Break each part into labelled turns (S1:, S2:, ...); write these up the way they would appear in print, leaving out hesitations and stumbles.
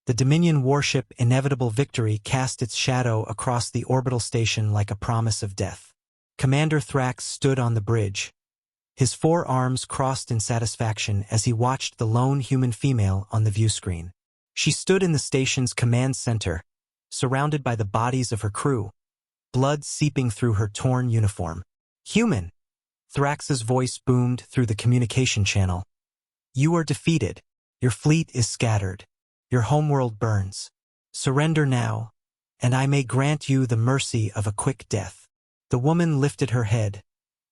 S1: The Dominion warship Inevitable Victory cast its shadow across the orbital station like a promise of death. Commander Thrax stood on the bridge, his 4 arms crossed in satisfaction as he watched the lone human female on the viewscreen. She stood in the station's command center, surrounded by the bodies of her crew, blood seeping through her torn uniform. "Human!" Thrax's voice boomed through the communication channel. "You are defeated. Your fleet is scattered. Your homeworld burns. Surrender now, and I may grant you the mercy of a quick death." The woman lifted her head,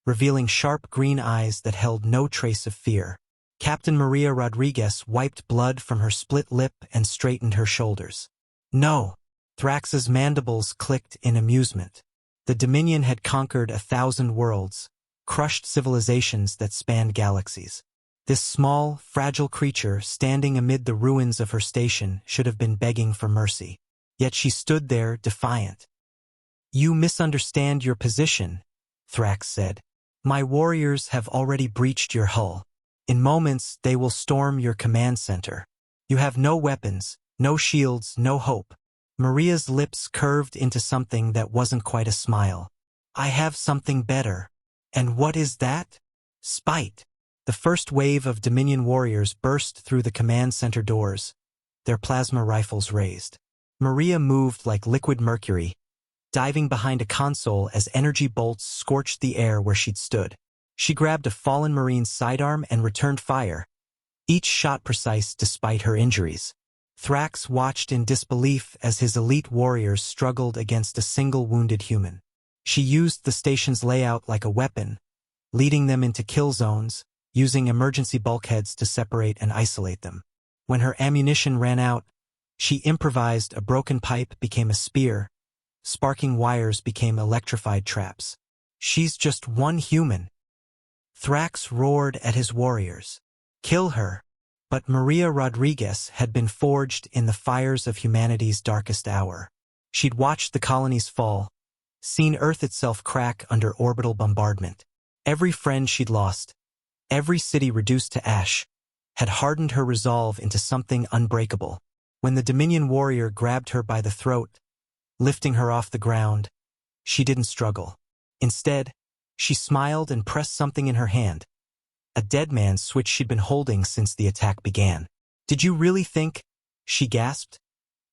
S1: revealing sharp green eyes that held no trace of fear. Captain Maria Rodriguez wiped blood from her split lip and straightened her shoulders. "No!" Thrax's mandibles clicked in amusement. The Dominion had conquered 1,000 worlds, crushed civilizations that spanned galaxies. This small, fragile creature standing amid the ruins of her station should have been begging for mercy. Yet she stood there, defiant. "You misunderstand your position," Thrax said. "My warriors have already breached your hull. In moments, they will storm your command center. You have no weapons, no shields, no hope." Maria's lips curved into something that wasn't quite a smile. "I have something better." "And what is that?" "Spite." The first wave of Dominion warriors burst through the command center doors, their plasma rifles raised. Maria moved like liquid mercury, diving behind a console as energy bolts scorched the air where she'd stood. She grabbed a fallen Marine's sidearm and returned fire, each shot precise despite her injuries. Thrax watched in disbelief as his elite warriors struggled against a single wounded human. She used the station's layout like a weapon, leading them into kill zones, using emergency bulkheads to separate and isolate them. When her ammunition ran out, she improvised. A broken pipe became a spear, sparking wires became electrified traps. "She's just one human." Thrax roared at his warriors. "Kill her." But Maria Rodriguez had been forged in the fires of humanity's darkest hour. She'd watched the colonies fall, seen Earth itself crack under orbital bombardment. Every friend she'd lost, every city reduced to ash, had hardened her resolve into something unbreakable. When the Dominion warrior grabbed her by the throat, lifting her off the ground, she didn't struggle. Instead, she smiled and pressed something in her hand, a dead man's switch she'd been holding since the attack began. "Did you really think," she gasped,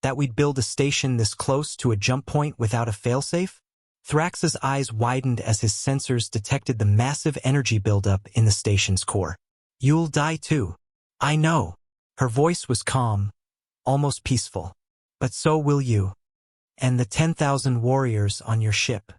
S1: "that we'd build a station this close to a jump point without a failsafe?" Thrax's eyes widened as his sensors detected the massive energy buildup in the station's core. "You'll die too. I know." Her voice was calm, almost peaceful. "But so will you. And the 10,000 warriors on your ship.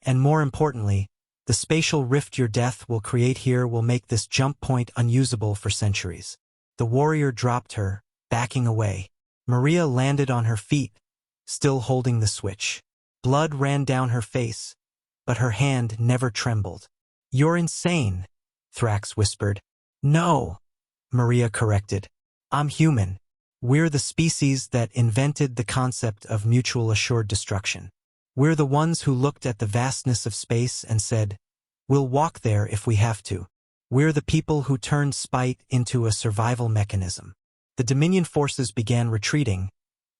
S1: And more importantly, the spatial rift your death will create here will make this jump point unusable for centuries." The warrior dropped her, backing away. Maria landed on her feet, still holding the switch. Blood ran down her face, but her hand never trembled. "You're insane," Thrax whispered. "No," Maria corrected. "I'm human. We're the species that invented the concept of mutual assured destruction. We're the ones who looked at the vastness of space and said, we'll walk there if we have to. We're the people who turned spite into a survival mechanism." The Dominion forces began retreating,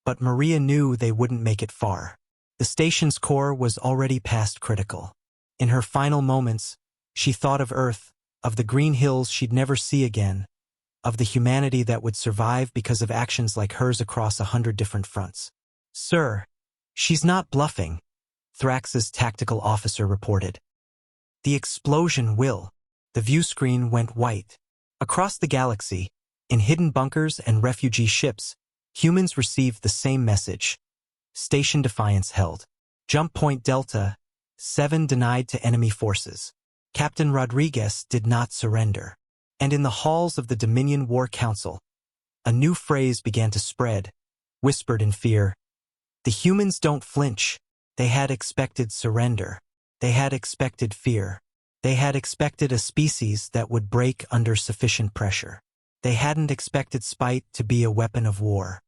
S1: but Maria knew they wouldn't make it far. The station's core was already past critical. In her final moments, she thought of Earth, of the green hills she'd never see again, of the humanity that would survive because of actions like hers across 100 different fronts. "Sir, she's not bluffing," Thrax's tactical officer reported. "The explosion will." The view screen went white. Across the galaxy, in hidden bunkers and refugee ships, humans received the same message. Station Defiance held. Jump Point Delta, 7 denied to enemy forces. Captain Rodriguez did not surrender. And in the halls of the Dominion War Council, a new phrase began to spread, whispered in fear. The humans don't flinch. They had expected surrender. They had expected fear. They had expected a species that would break under sufficient pressure. They hadn't expected spite to be a weapon of war.